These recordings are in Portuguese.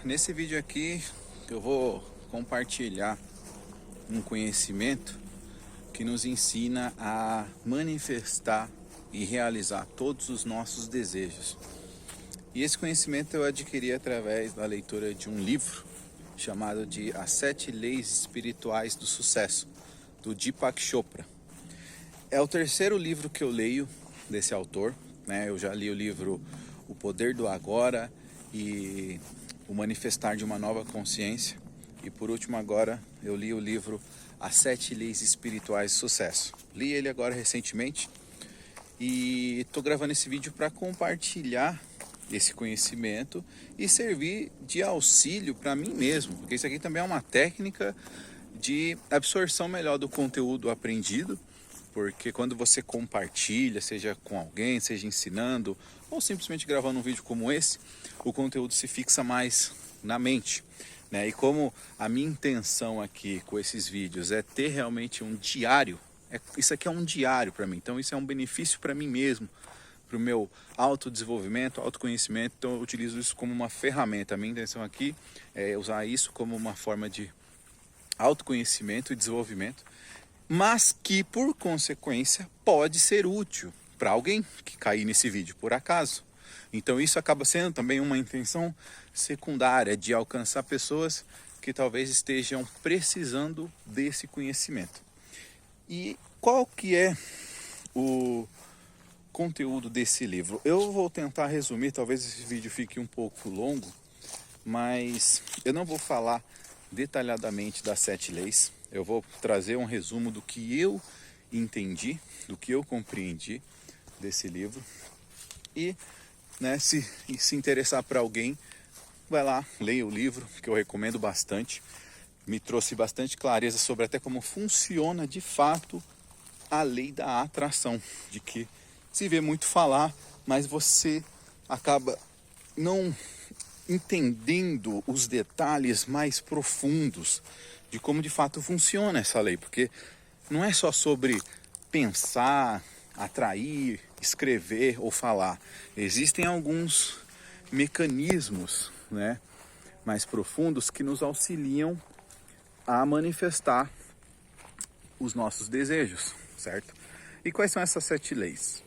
Nesse vídeo aqui eu vou compartilhar um conhecimento que nos ensina a manifestar e realizar todos os nossos desejos. E esse conhecimento eu adquiri através da leitura de um livro chamado de As 7 Leis Espirituais do Sucesso, do Deepak Chopra. É o terceiro livro que eu leio desse autor, né? Eu já li o livro O Poder do Agora e O Manifestar de uma Nova Consciência. E por último agora eu li o livro As 7 Leis Espirituais do Sucesso. Li ele agora recentemente e estou gravando esse vídeo para compartilhar esse conhecimento e servir de auxílio para mim mesmo, porque isso aqui também é uma técnica de absorção melhor do conteúdo aprendido, porque quando você compartilha, seja com alguém, seja ensinando ou simplesmente gravando um vídeo como esse, o conteúdo se fixa mais na mente, né? E como a minha intenção aqui com esses vídeos é ter realmente um diário, isso aqui é um diário para mim, então isso é um benefício para mim mesmo, para o meu autodesenvolvimento, autoconhecimento. Então eu utilizo isso como uma ferramenta. A minha intenção aqui é usar isso como uma forma de autoconhecimento e desenvolvimento, mas que por consequência pode ser útil para alguém que cair nesse vídeo por acaso. Então isso acaba sendo também uma intenção secundária de alcançar pessoas que talvez estejam precisando desse conhecimento. E qual que é o conteúdo desse livro? Eu vou tentar resumir, talvez esse vídeo fique um pouco longo, mas eu não vou falar detalhadamente das 7 leis. Eu vou trazer um resumo do que eu entendi, do que eu compreendi desse livro. E, né, se interessar para alguém, vai lá, leia o livro, que eu recomendo bastante. Me trouxe bastante clareza sobre até como funciona de fato a lei da atração, de que se vê muito falar, mas você acaba não entendendo os detalhes mais profundos de como de fato funciona essa lei, porque não é só sobre pensar, atrair, escrever ou falar. Existem alguns mecanismos, né, mais profundos que nos auxiliam a manifestar os nossos desejos, certo? E quais são essas 7 leis?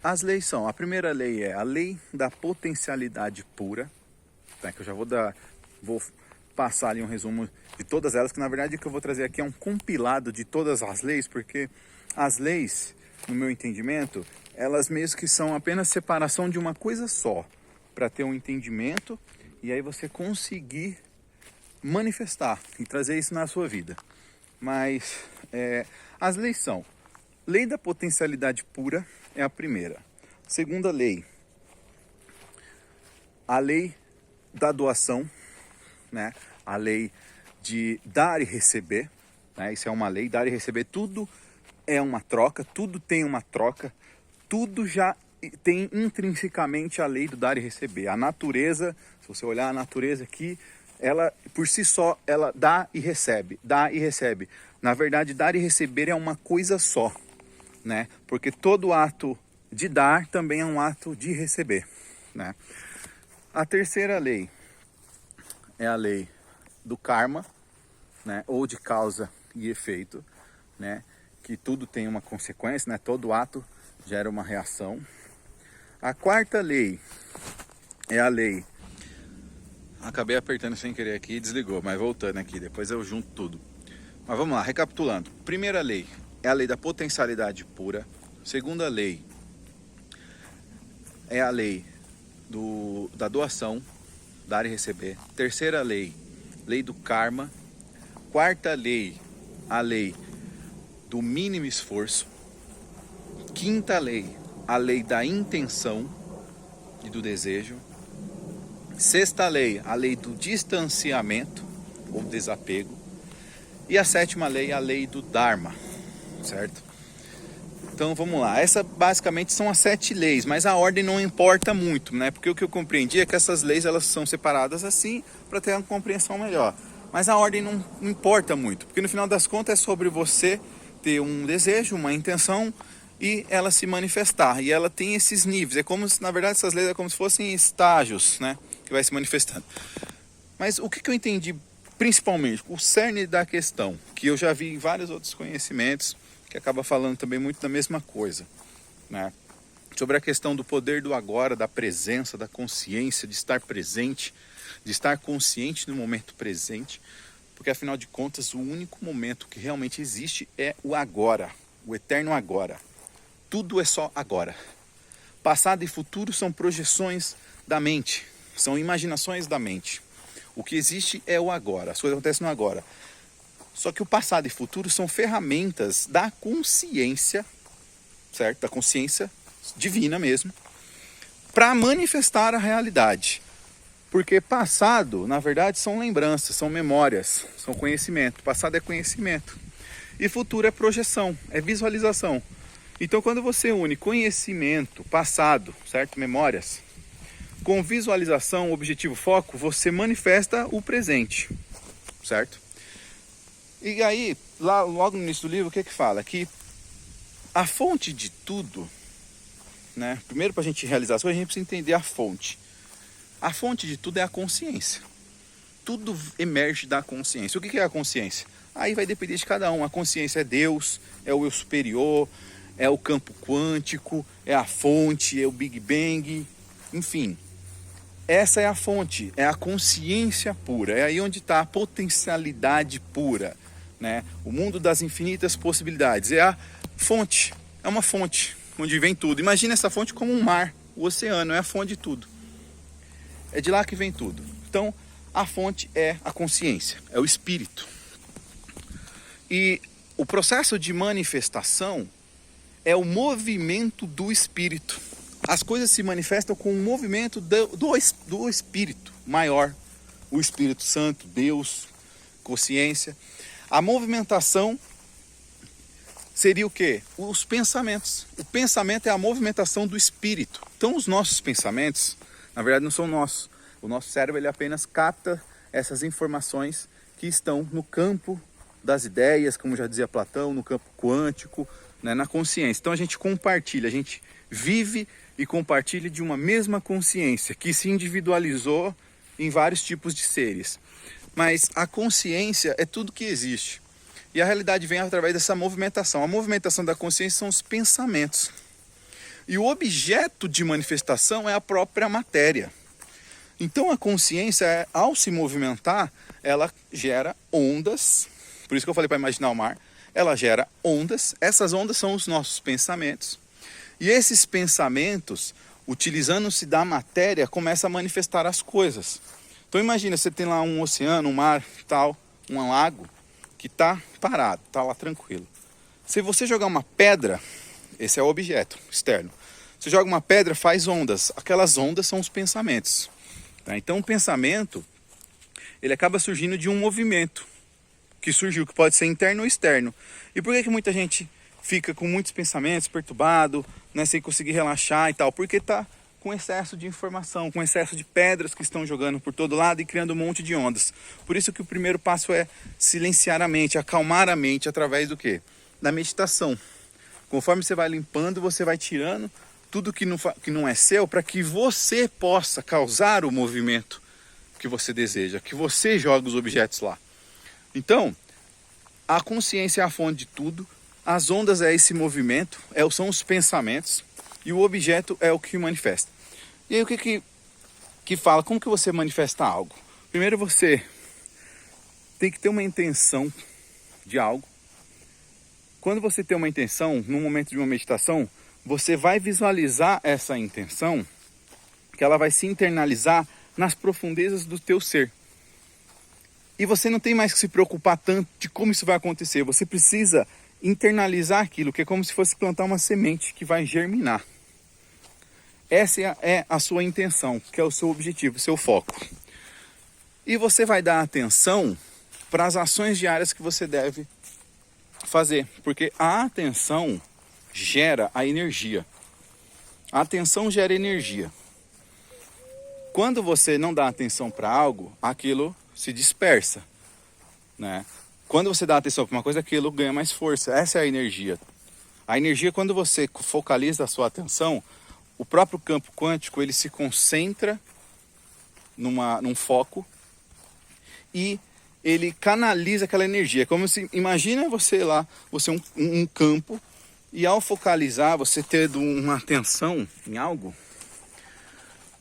As leis são, a primeira lei é a lei da potencialidade pura, tá? Que eu já vou passar ali um resumo de todas elas, que na verdade o que eu vou trazer aqui é um compilado de todas as leis, porque as leis, no meu entendimento, elas mesmo que são apenas separação de uma coisa só, para ter um entendimento e aí você conseguir manifestar e trazer isso na sua vida. Mas as leis são, lei da potencialidade pura é a primeira. Segunda lei, a lei da doação, né? A lei de dar e receber, né? Isso é uma lei, dar e receber, tudo é uma troca, tudo tem uma troca, tudo já tem intrinsecamente a lei do dar e receber. A natureza, se você olhar a natureza aqui, ela por si só, ela dá e recebe, dá e recebe. Na verdade, dar e receber é uma coisa só, né? Porque todo ato de dar também é um ato de receber, né? A terceira lei é a lei do karma, né? Ou de causa e efeito, né? Que tudo tem uma consequência, né? Todo ato gera uma reação. A quarta lei é a lei... Acabei apertando sem querer aqui e desligou, mas voltando aqui, depois eu junto tudo. Mas vamos lá, recapitulando. Primeira lei é a lei da potencialidade pura. Segunda lei é a lei da doação, dar e receber. Terceira lei, lei do karma. Quarta lei, a lei do mínimo esforço. Quinta lei, a lei da intenção e do desejo. Sexta lei, a lei do distanciamento ou desapego. E a sétima lei, a lei do Dharma, certo? Então vamos lá, essa basicamente são as 7 leis, mas a ordem não importa muito, né? Porque o que eu compreendi é que essas leis elas são separadas assim para ter uma compreensão melhor. Mas a ordem não importa muito, porque no final das contas é sobre você ter um desejo, uma intenção e ela se manifestar. E ela tem esses níveis, é como se, na verdade, essas leis é como se fossem estágios, né? que vai se manifestando. Mas o que eu entendi principalmente, o cerne da questão, que eu já vi em vários outros conhecimentos, que acaba falando também muito da mesma coisa, né? Sobre a questão do poder do agora, da presença, da consciência, de estar presente, de estar consciente no momento presente, porque afinal de contas o único momento que realmente existe é o agora, o eterno agora. Tudo é só agora. Passado e futuro são projeções da mente, são imaginações da mente. O que existe é o agora, as coisas acontecem no agora. Só que o passado e futuro são ferramentas da consciência, certo? Da consciência divina mesmo, para manifestar a realidade. Porque passado, na verdade, são lembranças, são memórias, são conhecimento. Passado é conhecimento. E futuro é projeção, é visualização. Então, quando você une conhecimento, passado, certo? Memórias, com visualização, objetivo, foco, você manifesta o presente, certo? E aí, lá, logo no início do livro, o que fala? Que a fonte de tudo, né? Primeiro, para a gente realizar as coisas, a gente precisa entender a fonte. A fonte de tudo é a consciência. Tudo emerge da consciência. O que é a consciência? Aí vai depender de cada um. A consciência é Deus, é o eu superior, é o campo quântico, é a fonte, é o Big Bang, enfim. Essa é a fonte, é a consciência pura, é aí onde está a potencialidade pura, né? O mundo das infinitas possibilidades, é a fonte, é uma fonte onde vem tudo. Imagina essa fonte como um mar, o oceano é a fonte de tudo, é de lá que vem tudo. Então a fonte é a consciência, é o espírito. E o processo de manifestação é o movimento do espírito. As coisas se manifestam com o movimento do Espírito maior, o Espírito Santo, Deus, consciência. A movimentação seria o quê? Os pensamentos. O pensamento é a movimentação do Espírito. Então os nossos pensamentos, na verdade não são nossos. O nosso cérebro ele apenas capta essas informações que estão no campo das ideias, como já dizia Platão, no campo quântico, né, na consciência. Então a gente compartilha, a gente vive e compartilha de uma mesma consciência que se individualizou em vários tipos de seres. Mas a consciência é tudo que existe. E a realidade vem através dessa movimentação. A movimentação da consciência são os pensamentos. E o objeto de manifestação é a própria matéria. Então a consciência, ao se movimentar, ela gera ondas. Por isso que eu falei para imaginar o mar. Ela gera ondas. Essas ondas são os nossos pensamentos. E esses pensamentos, utilizando-se da matéria, começam a manifestar as coisas. Então imagina, você tem lá um oceano, um mar, tal, um lago, que está parado, está lá tranquilo. Se você jogar uma pedra, esse é o objeto externo. Você joga uma pedra, faz ondas. Aquelas ondas são os pensamentos. Tá? Então o pensamento, ele acaba surgindo de um movimento que surgiu, que pode ser interno ou externo. E por que muita gente fica com muitos pensamentos, perturbado, né, sem conseguir relaxar e tal? Porque está com excesso de informação, com excesso de pedras que estão jogando por todo lado e criando um monte de ondas. Por isso que o primeiro passo é silenciar a mente, acalmar a mente através do quê? Da meditação. Conforme você vai limpando, você vai tirando tudo que não é seu, para que você possa causar o movimento que você deseja, que você joga os objetos lá. Então, a consciência é a fonte de tudo. As ondas é esse movimento, são os pensamentos, e o objeto é o que manifesta. E aí o que fala? Como que você manifesta algo? Primeiro você tem que ter uma intenção de algo. Quando você tem uma intenção, no momento de uma meditação, você vai visualizar essa intenção, que ela vai se internalizar nas profundezas do teu ser. E você não tem mais que se preocupar tanto de como isso vai acontecer. Você precisa internalizar aquilo, que é como se fosse plantar uma semente que vai germinar. Essa é a sua intenção, que é o seu objetivo, o seu foco. E você vai dar atenção para as ações diárias que você deve fazer, porque a atenção gera a energia. A atenção gera energia. Quando você não dá atenção para algo, aquilo se dispersa, né? Quando você dá atenção para uma coisa, aquilo ganha mais força. Essa é a energia. A energia, quando você focaliza a sua atenção, o próprio campo quântico, ele se concentra num foco e ele canaliza aquela energia. Como se, imagina você lá, você um campo, e ao focalizar, você tendo uma atenção em algo,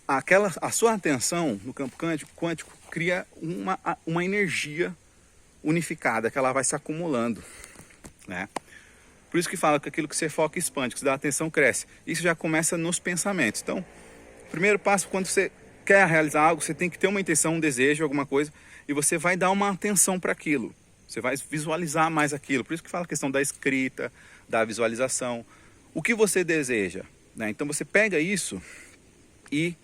a sua atenção no campo quântico cria uma energia unificada, que ela vai se acumulando, né? Por isso que fala que aquilo que você foca expande, que você dá atenção cresce. Isso já começa nos pensamentos. Então, o primeiro passo, quando você quer realizar algo, você tem que ter uma intenção, um desejo, alguma coisa, e você vai dar uma atenção para aquilo. Você vai visualizar mais aquilo. Por isso que fala a questão da escrita, da visualização. O que você deseja, né? Então você pega isso e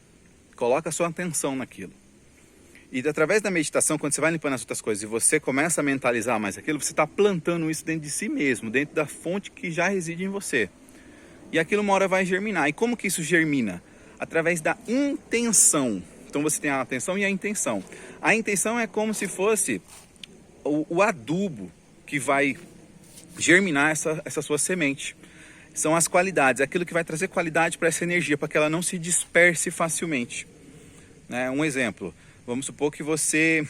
coloca a sua atenção naquilo. E através da meditação, quando você vai limpando as outras coisas e você começa a mentalizar mais aquilo, você está plantando isso dentro de si mesmo, dentro da fonte que já reside em você. E aquilo uma hora vai germinar. E como que isso germina? Através da intenção. Então você tem a atenção e a intenção. A intenção é como se fosse o adubo que vai germinar essa sua semente. São as qualidades, aquilo que vai trazer qualidade para essa energia, para que ela não se disperse facilmente. Né? Um exemplo, vamos supor que você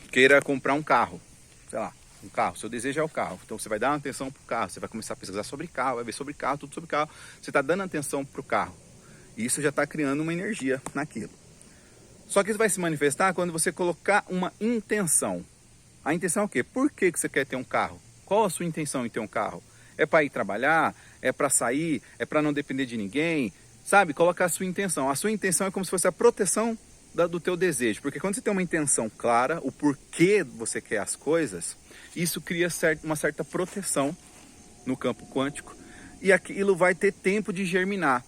queira comprar um carro, sei lá, um carro, seu desejo é o carro. Então você vai dar uma atenção para o carro, você vai começar a pesquisar sobre carro, vai ver sobre carro, tudo sobre carro. Você está dando atenção para o carro. E isso já está criando uma energia naquilo. Só que isso vai se manifestar quando você colocar uma intenção. A intenção é o quê? Por que você quer ter um carro? Qual a sua intenção em ter um carro? É para ir trabalhar? É para sair? É para não depender de ninguém? Sabe? Colocar a sua intenção. A sua intenção é como se fosse a proteção do teu desejo. Porque quando você tem uma intenção clara, o porquê você quer as coisas, isso cria uma certa proteção no campo quântico. E aquilo vai ter tempo de germinar.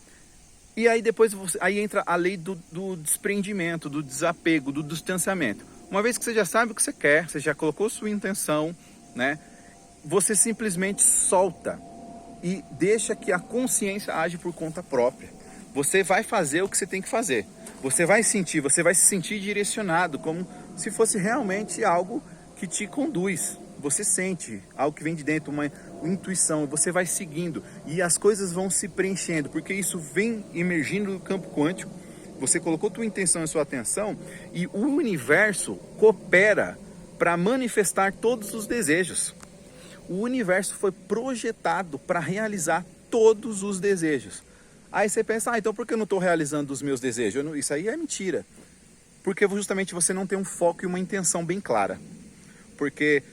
E aí depois aí entra a lei do desprendimento, do desapego, do distanciamento. Uma vez que você já sabe o que você quer, você já colocou sua intenção, né? Você simplesmente solta e deixa que a consciência age por conta própria. Você vai fazer o que você tem que fazer. Você vai sentir, você vai se sentir direcionado, como se fosse realmente algo que te conduz. Você sente algo que vem de dentro, uma intuição, você vai seguindo e as coisas vão se preenchendo, porque isso vem emergindo do campo quântico. Você colocou tua intenção e sua atenção e o universo coopera para manifestar todos os desejos. O universo foi projetado para realizar todos os desejos. Aí você pensa, então por que eu não estou realizando os meus desejos? Isso aí é mentira. Porque justamente você não tem um foco e uma intenção bem clara. Porque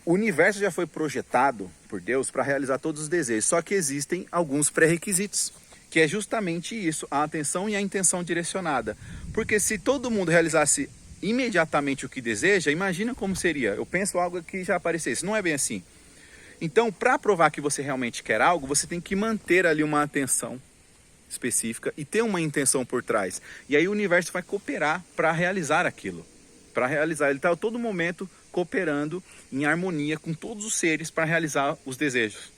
o universo já foi projetado por Deus para realizar todos os desejos. Só que existem alguns pré-requisitos, que é justamente isso, a atenção e a intenção direcionada. Porque se todo mundo realizasse imediatamente o que deseja, imagina como seria. Eu penso algo que já aparecesse. Não é bem assim. Então, para provar que você realmente quer algo, você tem que manter ali uma atenção específica e ter uma intenção por trás. E aí o universo vai cooperar para realizar aquilo. Para realizar, ele está a todo momento cooperando em harmonia com todos os seres para realizar os desejos.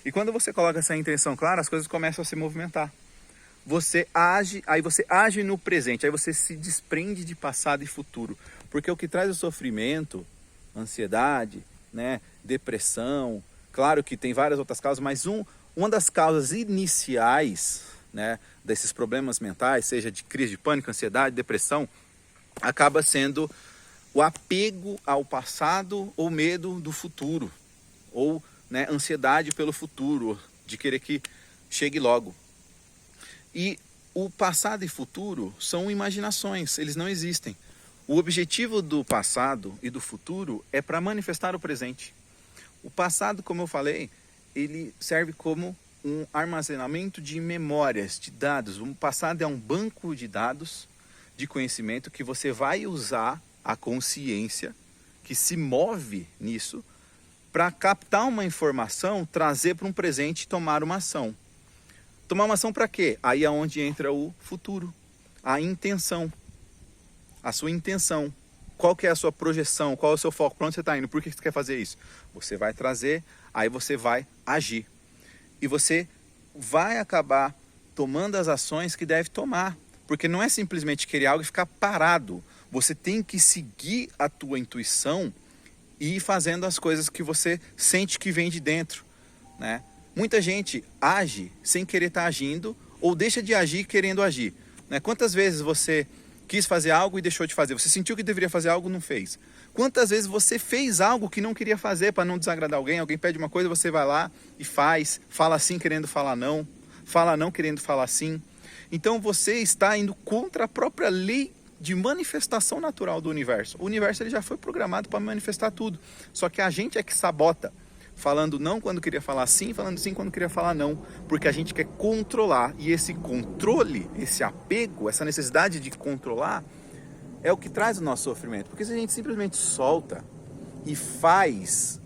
E quando você coloca essa intenção clara, as coisas começam a se movimentar. Você age no presente, aí você se desprende de passado e futuro. Porque o que traz o sofrimento, ansiedade, né, depressão, claro que tem várias outras causas, mas uma das causas iniciais, né, desses problemas mentais, seja de crise de pânico, ansiedade, depressão, acaba sendo o apego ao passado ou medo do futuro, ou né, ansiedade pelo futuro, de querer que chegue logo. E o passado e futuro são imaginações, eles não existem. O objetivo do passado e do futuro é para manifestar o presente. O passado, como eu falei, ele serve como um armazenamento de memórias, de dados. O passado é um banco de dados, de conhecimento, que você vai usar a consciência, que se move nisso, para captar uma informação, trazer para um presente e tomar uma ação. Tomar uma ação para quê? Aí é onde entra o futuro, a intenção, a sua intenção. Qual que é a sua projeção, qual é o seu foco, para onde você está indo, por que você quer fazer isso? Você vai trazer, aí você vai agir. E você vai acabar tomando as ações que deve tomar. Porque não é simplesmente querer algo e ficar parado. Você tem que seguir a tua intuição e ir fazendo as coisas que você sente que vem de dentro, né? Muita gente age sem querer estar agindo ou deixa de agir querendo agir, né? Quantas vezes você quis fazer algo e deixou de fazer? Você sentiu que deveria fazer algo e não fez? Quantas vezes você fez algo que não queria fazer para não desagradar alguém? Alguém pede uma coisa, você vai lá e faz, fala sim querendo falar não, fala não querendo falar sim. Então você está indo contra a própria lei de manifestação natural do universo. O universo ele já foi programado para manifestar tudo, só que a gente é que sabota, falando não quando queria falar sim, falando sim quando queria falar não, porque a gente quer controlar, e esse controle, esse apego, essa necessidade de controlar é o que traz o nosso sofrimento. Porque se a gente simplesmente solta e faz,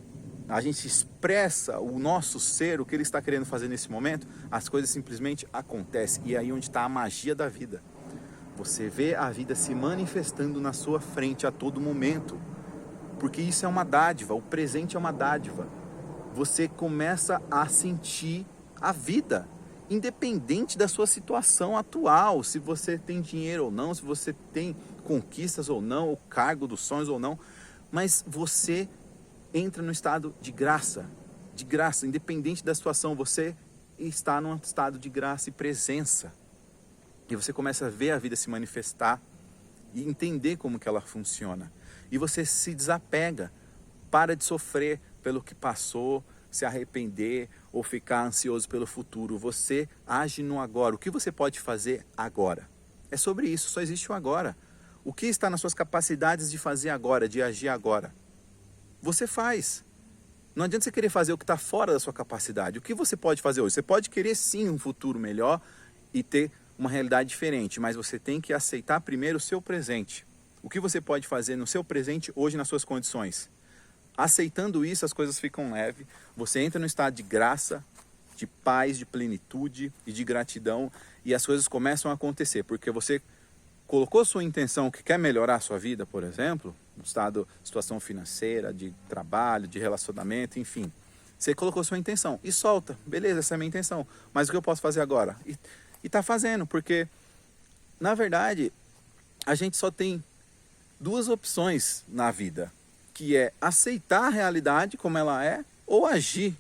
a gente expressa o nosso ser, o que ele está querendo fazer nesse momento, as coisas simplesmente acontecem. E é aí onde está a magia da vida. Você vê a vida se manifestando na sua frente a todo momento. Porque isso é uma dádiva, o presente é uma dádiva. Você começa a sentir a vida, independente da sua situação atual, se você tem dinheiro ou não, se você tem conquistas ou não, o cargo dos sonhos ou não, mas você entra no estado de graça, independente da situação, você está num estado de graça e presença, e você começa a ver a vida se manifestar e entender como que ela funciona, e você se desapega, para de sofrer pelo que passou, se arrepender ou ficar ansioso pelo futuro. Você age no agora. O que você pode fazer agora? É sobre isso, só existe o agora. O que está nas suas capacidades de fazer agora, de agir agora? Você faz. Não adianta você querer fazer o que está fora da sua capacidade. O que você pode fazer hoje? Você pode querer sim um futuro melhor e ter uma realidade diferente, mas você tem que aceitar primeiro o seu presente. O que você pode fazer no seu presente hoje nas suas condições? Aceitando isso, as coisas ficam leves, você entra no estado de graça, de paz, de plenitude e de gratidão, e as coisas começam a acontecer, porque você colocou sua intenção que quer melhorar a sua vida, por exemplo, no estado, situação financeira, de trabalho, de relacionamento, enfim. Você colocou sua intenção e solta, beleza, essa é a minha intenção, mas o que eu posso fazer agora? E tá fazendo, porque, na verdade, a gente só tem duas opções na vida, que é aceitar a realidade como ela é ou agir,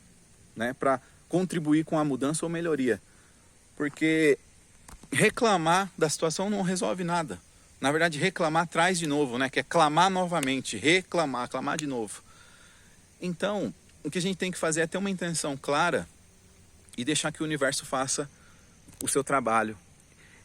né, para contribuir com a mudança ou melhoria. Porque reclamar da situação não resolve nada. Na verdade, reclamar traz de novo, né, que é clamar novamente, reclamar, clamar de novo. Então, o que a gente tem que fazer é ter uma intenção clara e deixar que o universo faça o seu trabalho.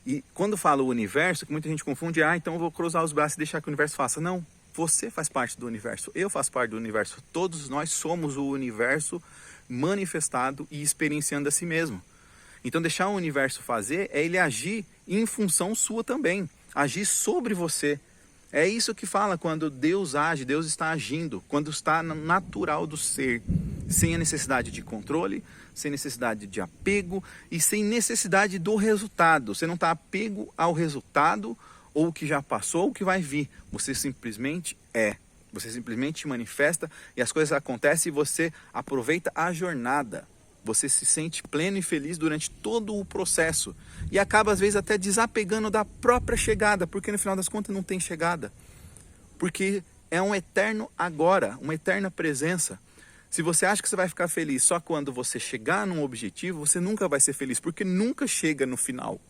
E quando falo o universo, que muita gente confunde, então eu vou cruzar os braços e deixar que o universo faça. Não. Você faz parte do universo, eu faço parte do universo, todos nós somos o universo manifestado e experienciando a si mesmo. Então deixar o universo fazer é ele agir em função sua também, agir sobre você. É isso que fala quando Deus age, Deus está agindo, quando está no natural do ser, sem a necessidade de controle, sem necessidade de apego e sem necessidade do resultado. Você não está apego ao resultado, ou o que já passou, ou o que vai vir. Você simplesmente é. Você simplesmente manifesta e as coisas acontecem e você aproveita a jornada. Você se sente pleno e feliz durante todo o processo. E acaba, às vezes, até desapegando da própria chegada, porque no final das contas não tem chegada. Porque é um eterno agora, uma eterna presença. Se você acha que você vai ficar feliz só quando você chegar num objetivo, você nunca vai ser feliz, porque nunca chega no final.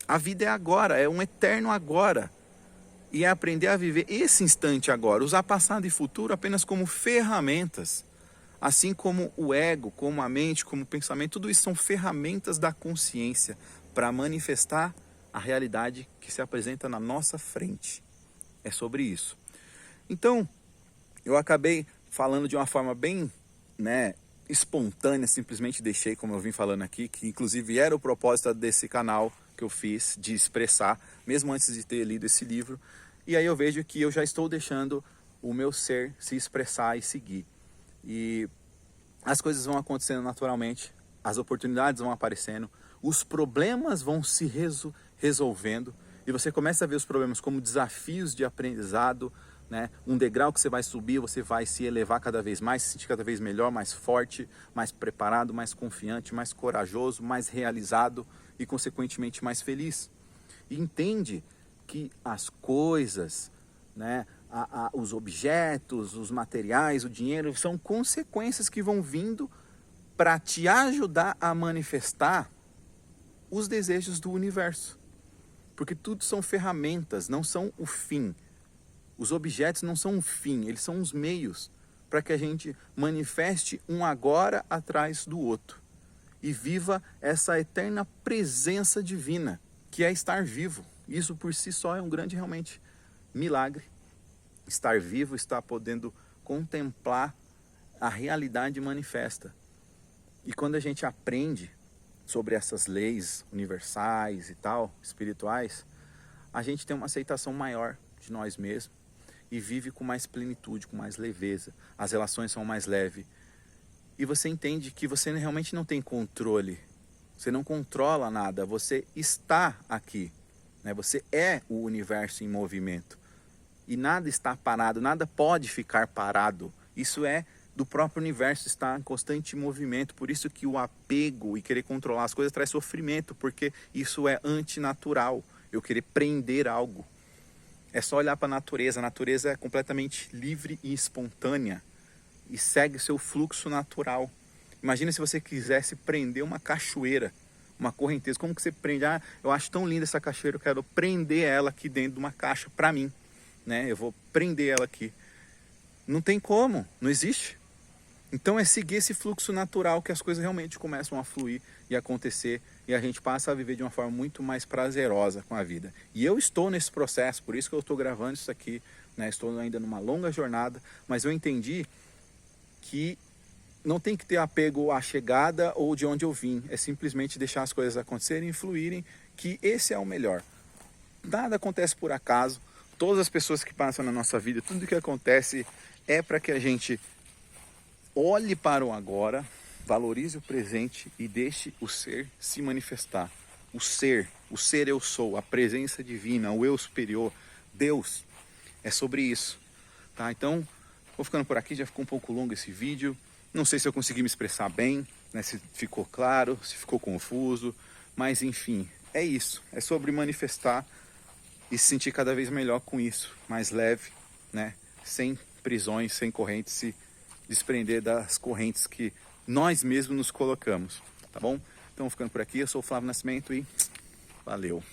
A vida é agora, é um eterno agora. E é aprender a viver esse instante agora, usar passado e futuro apenas como ferramentas. Assim como o ego, como a mente, como o pensamento, tudo isso são ferramentas da consciência para manifestar a realidade que se apresenta na nossa frente. É sobre isso. Então, eu acabei falando de uma forma bem, espontânea, simplesmente deixei, como eu vim falando aqui, que inclusive era o propósito desse canal que eu fiz, de expressar, mesmo antes de ter lido esse livro. E aí eu vejo que eu já estou deixando o meu ser se expressar e seguir. E as coisas vão acontecendo naturalmente, as oportunidades vão aparecendo, os problemas vão se resolvendo, e você começa a ver os problemas como desafios de aprendizado, né? Um degrau que você vai subir, você vai se elevar cada vez mais, se sentir cada vez melhor, mais forte, mais preparado, mais confiante, mais corajoso, mais realizado e consequentemente mais feliz. E entende que as coisas, os objetos, os materiais, o dinheiro são consequências que vão vindo para te ajudar a manifestar os desejos do universo. Porque tudo são ferramentas, não são o fim. Os objetos não são o fim, eles são os meios para que a gente manifeste um agora atrás do outro. E viva essa eterna presença divina, que é estar vivo. Isso por si só é um grande, realmente, milagre. Estar vivo, estar podendo contemplar a realidade manifesta. E quando a gente aprende sobre essas leis universais e tal, espirituais, a gente tem uma aceitação maior de nós mesmos e vive com mais plenitude, com mais leveza. As relações são mais leves. E você entende que você realmente não tem controle. Você não controla nada, você está aqui, né? Você é o universo em movimento. E nada está parado, nada pode ficar parado. Isso é do próprio universo, está em constante movimento. Por isso que o apego e querer controlar as coisas traz sofrimento, porque isso é antinatural. Eu querer prender algo. É só olhar para a natureza é completamente livre e espontânea e segue seu fluxo natural. Imagina se você quisesse prender uma cachoeira, uma correnteza. Como que você prende? Ah, eu acho tão linda essa cachoeira, eu quero prender ela aqui dentro de uma caixa para mim, né? Eu vou prender ela aqui. Não tem como, não existe. Então é seguir esse fluxo natural que as coisas realmente começam a fluir e acontecer e a gente passa a viver de uma forma muito mais prazerosa com a vida. E eu estou nesse processo, por isso que eu estou gravando isso aqui, né? Estou ainda numa longa jornada, mas eu entendi que não tem que ter apego à chegada ou de onde eu vim, é simplesmente deixar as coisas acontecerem e fluírem, que esse é o melhor. Nada acontece por acaso, todas as pessoas que passam na nossa vida, tudo que acontece é para que a gente olhe para o agora, valorize o presente e deixe o ser se manifestar. O ser eu sou, a presença divina, o eu superior, Deus, é sobre isso. Tá? Então, vou ficando por aqui, já ficou um pouco longo esse vídeo. Não sei se eu consegui me expressar bem, né? Se ficou claro, se ficou confuso, mas enfim, é isso. É sobre manifestar e se sentir cada vez melhor com isso, mais leve, né? Sem prisões, sem correntes, se desprender das correntes que nós mesmos nos colocamos, tá bom? Então, ficando por aqui, eu sou o Flávio Nascimento e valeu!